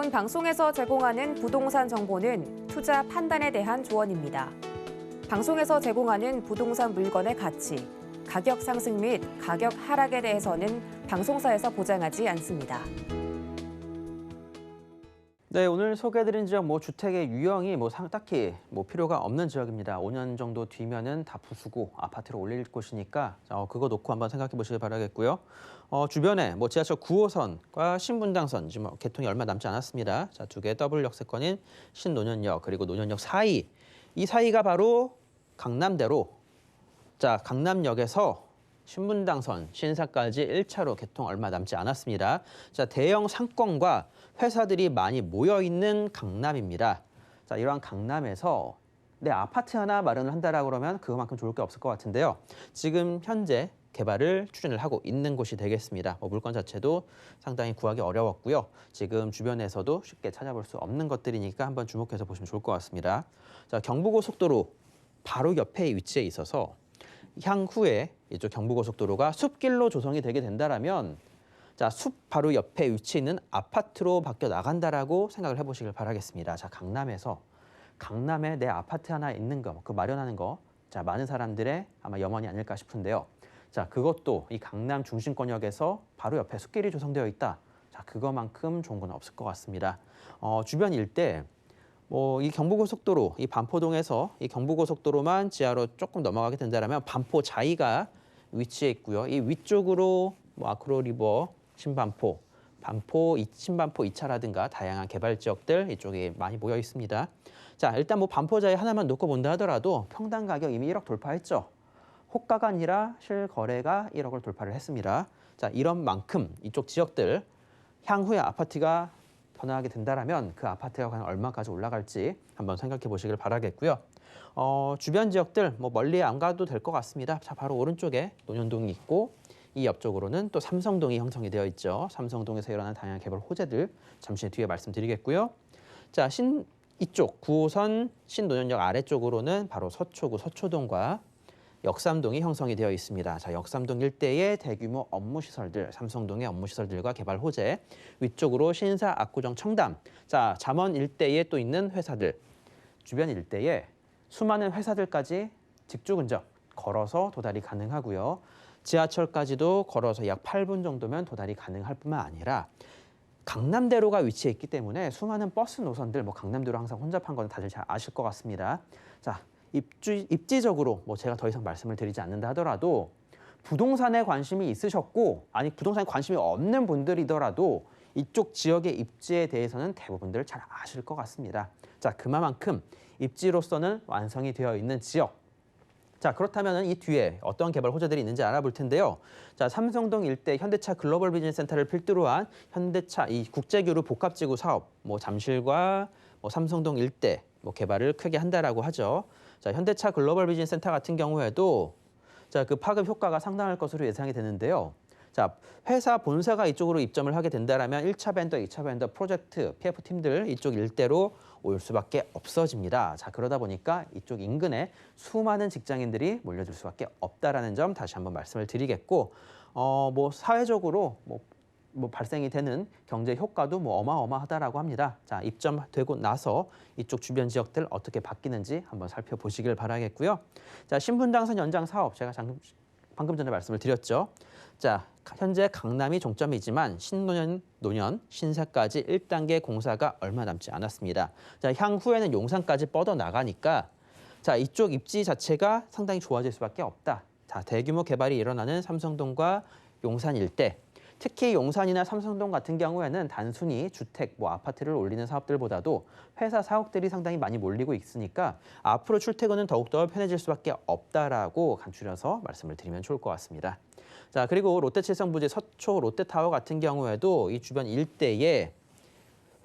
본 방송에서 제공하는 부동산 정보는 투자 판단에 대한 조언입니다. 방송에서 제공하는 부동산 물건의 가치, 가격 상승 및 가격 하락에 대해서는 방송사에서 보장하지 않습니다. 네, 오늘 소개해드린 지역 주택의 유형이 딱히 필요가 없는 지역입니다. 5년 정도 뒤면은 다 부수고 아파트로 올릴 곳이니까 그거 놓고 한번 생각해 보시길 바라겠고요. 주변에 지하철 9호선과 신분당선 지금 개통이 얼마 남지 않았습니다. 자, 두 개의 더블 역세권인 신논현역 그리고 논현역 사이, 이 사이가 바로 강남대로. 자, 강남역에서 신분당선, 신사까지 1차로 개통 얼마 남지 않았습니다. 자, 대형 상권과 회사들이 많이 모여있는 강남입니다. 자, 이러한 강남에서 내 아파트 하나 마련을 한다라고 그러면 그것만큼 좋을 게 없을 것 같은데요. 지금 현재 개발을 추진을 하고 있는 곳이 되겠습니다. 물건 자체도 상당히 구하기 어려웠고요. 지금 주변에서도 쉽게 찾아볼 수 없는 것들이니까 한번 주목해서 보시면 좋을 것 같습니다. 자, 경부고속도로 바로 옆에 위치해 있어서 향후에 이쪽 경부고속도로가 숲길로 조성이 되게 된다라면, 자, 숲 바로 옆에 위치해 있는 아파트로 바뀌어 나간다라고 생각을 해보시길 바라겠습니다. 자, 강남에 내 아파트 하나 있는 거, 그 마련하는 거, 자, 많은 사람들의 아마 염원이 아닐까 싶은데요. 자, 그것도 이 강남 중심권역에서 바로 옆에 숲길이 조성되어 있다. 자, 그거만큼 좋은 건 없을 것 같습니다. 주변 일대 이 경부고속도로, 이 반포동에서 이 경부고속도로만 지하로 조금 넘어가게 된다면 반포 자이가 위치해 있고요. 이 위쪽으로 아크로리버, 신반포, 신반포 2차라든가 다양한 개발 지역들 이쪽에 많이 모여 있습니다. 자, 일단 반포 자이 하나만 놓고 본다 하더라도 평당 가격 이미 1억 돌파했죠. 호가가 아니라 실거래가 1억을 돌파를 했습니다. 자, 이런 만큼 이쪽 지역들 향후에 아파트가 번화하게 된다라면 그 아파트가 과연 얼마까지 올라갈지 한번 생각해 보시길 바라겠고요. 주변 지역들 멀리 안 가도 될 것 같습니다. 자, 바로 오른쪽에 논현동이 있고 이 옆쪽으로는 또 삼성동이 형성이 되어 있죠. 삼성동에서 일어나는 다양한 개발 호재들 잠시 뒤에 말씀드리겠고요. 자, 이쪽 9호선 신논현역 아래쪽으로는 바로 서초구 서초동과 역삼동이 형성이 되어 있습니다. 자, 역삼동 일대의 대규모 업무시설들, 삼성동의 업무시설들과 개발 호재, 위쪽으로 신사, 압구정, 청담, 자, 잠원 일대에 또 있는 회사들, 주변 일대에 수많은 회사들까지 직주 근접, 걸어서 도달이 가능하고요. 지하철까지도 걸어서 약 8분 정도면 도달이 가능할 뿐만 아니라 강남대로가 위치해 있기 때문에 수많은 버스 노선들, 강남대로 항상 혼잡한 건 다들 잘 아실 것 같습니다. 자, 입지적으로 제가 더 이상 말씀을 드리지 않는다 하더라도 부동산에 관심이 있으셨고, 아니 부동산에 관심이 없는 분들이더라도 이쪽 지역의 입지에 대해서는 대부분들 잘 아실 것 같습니다. 자, 그만큼 입지로서는 완성이 되어 있는 지역. 자, 그렇다면 이 뒤에 어떤 개발 호재들이 있는지 알아볼 텐데요. 자, 삼성동 일대 현대차 글로벌 비즈니스 센터를 필두로 한 현대차 이 국제교류 복합지구 사업, 잠실과 삼성동 일대 개발을 크게 한다라고 하죠. 자, 현대차 글로벌 비즈니스 센터 같은 경우에도 자, 그 파급 효과가 상당할 것으로 예상이 되는데요. 자, 회사 본사가 이쪽으로 입점을 하게 된다라면 1차 벤더, 2차 벤더 프로젝트, PF 팀들 이쪽 일대로 올 수밖에 없어집니다. 자, 그러다 보니까 이쪽 인근에 수많은 직장인들이 몰려들 수밖에 없다라는 점 다시 한번 말씀을 드리겠고, 사회적으로 발생이 되는 경제 효과도 어마어마하다라고 합니다. 자, 입점되고 나서 이쪽 주변 지역들 어떻게 바뀌는지 한번 살펴보시길 바라겠고요. 자, 신분당선 연장 사업 제가 방금 전에 말씀을 드렸죠. 자, 현재 강남이 종점이지만 논현, 신사까지 1단계 공사가 얼마 남지 않았습니다. 자, 향후에는 용산까지 뻗어나가니까 자, 이쪽 입지 자체가 상당히 좋아질 수밖에 없다. 자, 대규모 개발이 일어나는 삼성동과 용산 일대, 특히 용산이나 삼성동 같은 경우에는 단순히 주택, 아파트를 올리는 사업들보다도 회사 사옥들이 상당히 많이 몰리고 있으니까 앞으로 출퇴근은 더욱더 편해질 수밖에 없다라고 간추려서 말씀을 드리면 좋을 것 같습니다. 자, 그리고 롯데칠성부지 서초 롯데타워 같은 경우에도 이 주변 일대에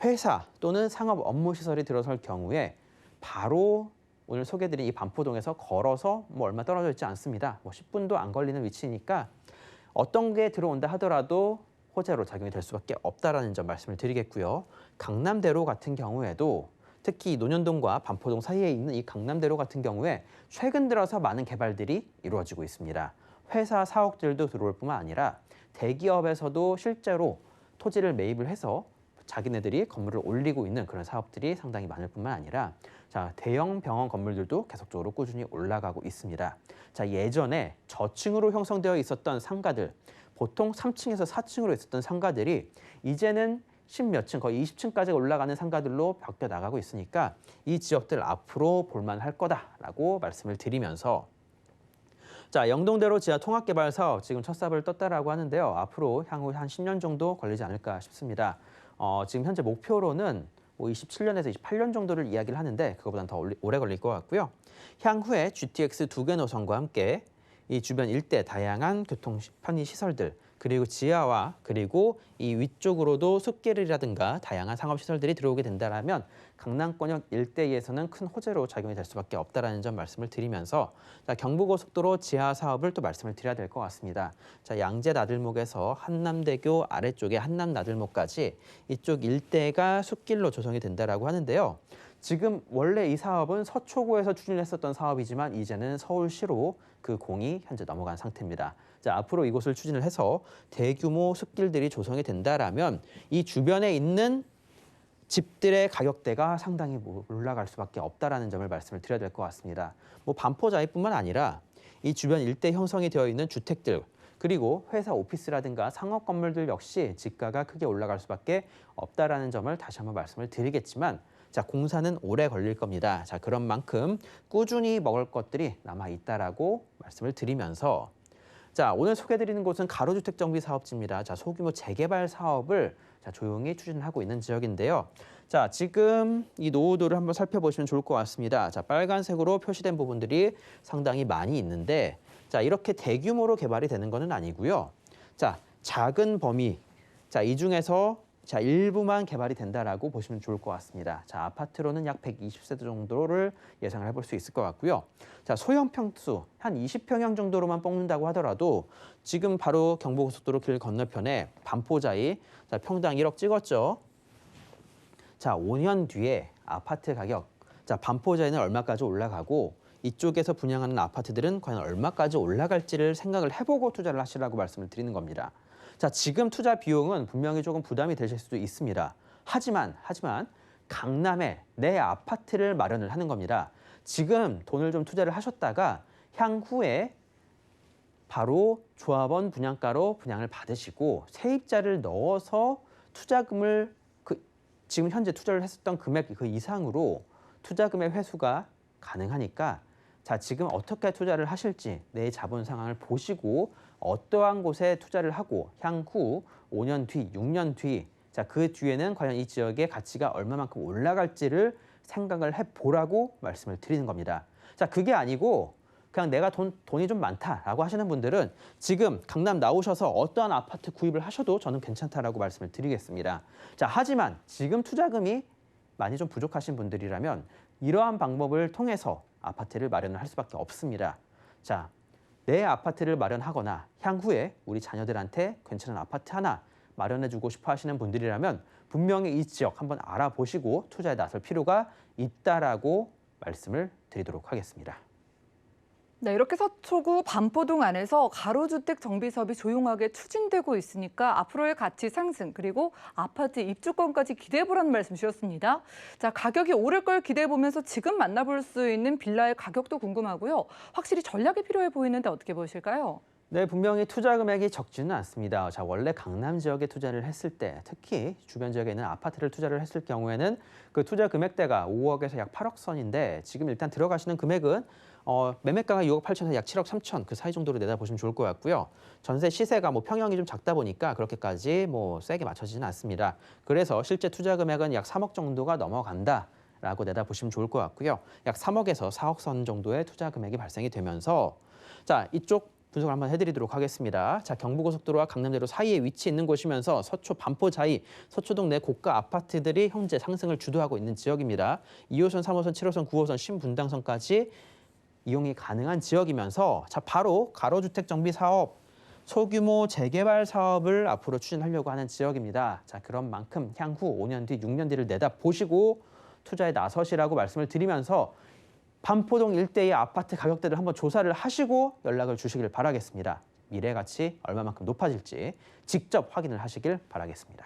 회사 또는 상업 업무시설이 들어설 경우에 바로 오늘 소개해드린 이 반포동에서 걸어서 얼마 떨어져 있지 않습니다. 10분도 안 걸리는 위치니까 어떤 게 들어온다 하더라도 호재로 작용이 될 수밖에 없다라는 점 말씀을 드리겠고요. 강남대로 같은 경우에도 특히 논현동과 반포동 사이에 있는 이 강남대로 같은 경우에 최근 들어서 많은 개발들이 이루어지고 있습니다. 회사 사옥들도 들어올 뿐만 아니라 대기업에서도 실제로 토지를 매입을 해서 자기네들이 건물을 올리고 있는 그런 사업들이 상당히 많을 뿐만 아니라 자, 대형 병원 건물들도 계속적으로 꾸준히 올라가고 있습니다. 자, 예전에 저층으로 형성되어 있었던 상가들, 보통 3층에서 4층으로 있었던 상가들이 이제는 10몇 층, 거의 20층까지 올라가는 상가들로 바뀌어 나가고 있으니까 이 지역들 앞으로 볼만할 거다라고 말씀을 드리면서 자, 영동대로 지하 통합개발 사업 지금 첫 삽을 떴다라고 하는데요. 앞으로 향후 한 10년 정도 걸리지 않을까 싶습니다. 지금 현재 목표로는 뭐 27년에서 28년 정도를 이야기를 하는데 그거보다는 더 오래 걸릴 것 같고요. 향후에 GTX 2개 노선과 함께 이 주변 일대 다양한 교통 편의 시설들 그리고 지하와 그리고 이 위쪽으로도 숲길이라든가 다양한 상업 시설들이 들어오게 된다라면 강남권역 일대에서는 큰 호재로 작용이 될 수밖에 없다라는 점 말씀을 드리면서 자, 경부고속도로 지하 사업을 또 말씀을 드려야 될 것 같습니다. 자, 양재 나들목에서 한남대교 아래쪽에 한남 나들목까지 이쪽 일대가 숲길로 조성이 된다라고 하는데요. 지금 원래 이 사업은 서초구에서 추진했었던 사업이지만 이제는 서울시로 그 공이 현재 넘어간 상태입니다. 자, 앞으로 이곳을 추진을 해서 대규모 숲길들이 조성이 된다라면 이 주변에 있는 집들의 가격대가 상당히 올라갈 수밖에 없다라는 점을 말씀을 드려야 될 것 같습니다. 뭐 반포자이뿐만 아니라 이 주변 일대 형성이 되어 있는 주택들 그리고 회사 오피스라든가 상업 건물들 역시 집가가 크게 올라갈 수밖에 없다라는 점을 다시 한번 말씀을 드리겠지만 자, 공사는 오래 걸릴 겁니다. 자, 그런 만큼 꾸준히 먹을 것들이 남아 있다라고 말씀을 드리면서 자, 오늘 소개드리는 곳은 가로주택 정비 사업지입니다. 자, 소규모 재개발 사업을 자, 조용히 추진하고 있는 지역인데요. 자, 지금 이 노후도를 한번 살펴보시면 좋을 것 같습니다. 자, 빨간색으로 표시된 부분들이 상당히 많이 있는데 자, 이렇게 대규모로 개발이 되는 것은 아니고요. 자, 작은 범위. 자, 이 중에서 자, 일부만 개발이 된다라고 보시면 좋을 것 같습니다. 자, 아파트로는 약 120세대 정도를 예상을 해볼 수 있을 것 같고요. 자, 소형 평수 한 20평형 정도로만 뽑는다고 하더라도 지금 바로 경부고속도로 길 건너편에 반포자이 자, 평당 1억 찍었죠. 자, 5년 뒤에 아파트 가격 자, 반포자이는 얼마까지 올라가고 이쪽에서 분양하는 아파트들은 과연 얼마까지 올라갈지를 생각을 해보고 투자를 하시라고 말씀을 드리는 겁니다. 자, 지금 투자 비용은 분명히 조금 부담이 되실 수도 있습니다. 하지만 강남에 내 아파트를 마련을 하는 겁니다. 지금 돈을 좀 투자를 하셨다가 향후에 바로 조합원 분양가로 분양을 받으시고 세입자를 넣어서 투자금을 지금 현재 투자를 했었던 금액 그 이상으로 투자금의 회수가 가능하니까 자, 지금 어떻게 투자를 하실지 내 자본 상황을 보시고 어떠한 곳에 투자를 하고 향후 5년 뒤, 6년 뒤, 자, 그 뒤에는 과연 이 지역의 가치가 얼마만큼 올라갈지를 생각을 해보라고 말씀을 드리는 겁니다. 자, 그게 아니고 그냥 내가 돈이 좀 많다라고 하시는 분들은 지금 강남 나오셔서 어떠한 아파트 구입을 하셔도 저는 괜찮다라고 말씀을 드리겠습니다. 자, 하지만 지금 투자금이 많이 좀 부족하신 분들이라면 이러한 방법을 통해서 아파트를 마련을 할 수밖에 없습니다. 자, 내 아파트를 마련하거나 향후에 우리 자녀들한테 괜찮은 아파트 하나 마련해주고 싶어 하시는 분들이라면 분명히 이 지역 한번 알아보시고 투자에 나설 필요가 있다라고 말씀을 드리도록 하겠습니다. 네, 이렇게 서초구 반포동 안에서 가로주택 정비 사업이 조용하게 추진되고 있으니까 앞으로의 가치 상승 그리고 아파트 입주권까지 기대해보라는 말씀 주셨습니다. 자, 가격이 오를 걸 기대해보면서 지금 만나볼 수 있는 빌라의 가격도 궁금하고요. 확실히 전략이 필요해 보이는데 어떻게 보실까요? 네, 분명히 투자 금액이 적지는 않습니다. 자, 원래 강남 지역에 투자를 했을 때, 특히 주변 지역에 있는 아파트를 투자를 했을 경우에는 그 투자 금액대가 5억에서 약 8억 선인데 지금 일단 들어가시는 금액은 매매가가 6억 8천에서 약 7억 3천 그 사이 정도로 내다보시면 좋을 것 같고요. 전세 시세가 뭐 평형이 좀 작다 보니까 그렇게까지 뭐 세게 맞춰지지는 않습니다. 그래서 실제 투자 금액은 약 3억 정도가 넘어간다라고 내다보시면 좋을 것 같고요. 약 3억에서 4억 선 정도의 투자 금액이 발생이 되면서 자, 이쪽 분석을 한번 해드리도록 하겠습니다. 자, 경부고속도로와 강남대로 사이에 위치해 있는 곳이면서 서초 반포자이, 서초동 내 고가 아파트들이 현재 상승을 주도하고 있는 지역입니다. 2호선, 3호선, 7호선, 9호선, 신분당선까지 이용이 가능한 지역이면서 자, 바로 가로주택 정비 사업, 소규모 재개발 사업을 앞으로 추진하려고 하는 지역입니다. 자, 그런 만큼 향후 5년 뒤, 6년 뒤를 내다보시고 투자에 나서시라고 말씀을 드리면서 반포동 일대의 아파트 가격대를 한번 조사를 하시고 연락을 주시길 바라겠습니다. 미래 가치 얼마만큼 높아질지 직접 확인을 하시길 바라겠습니다.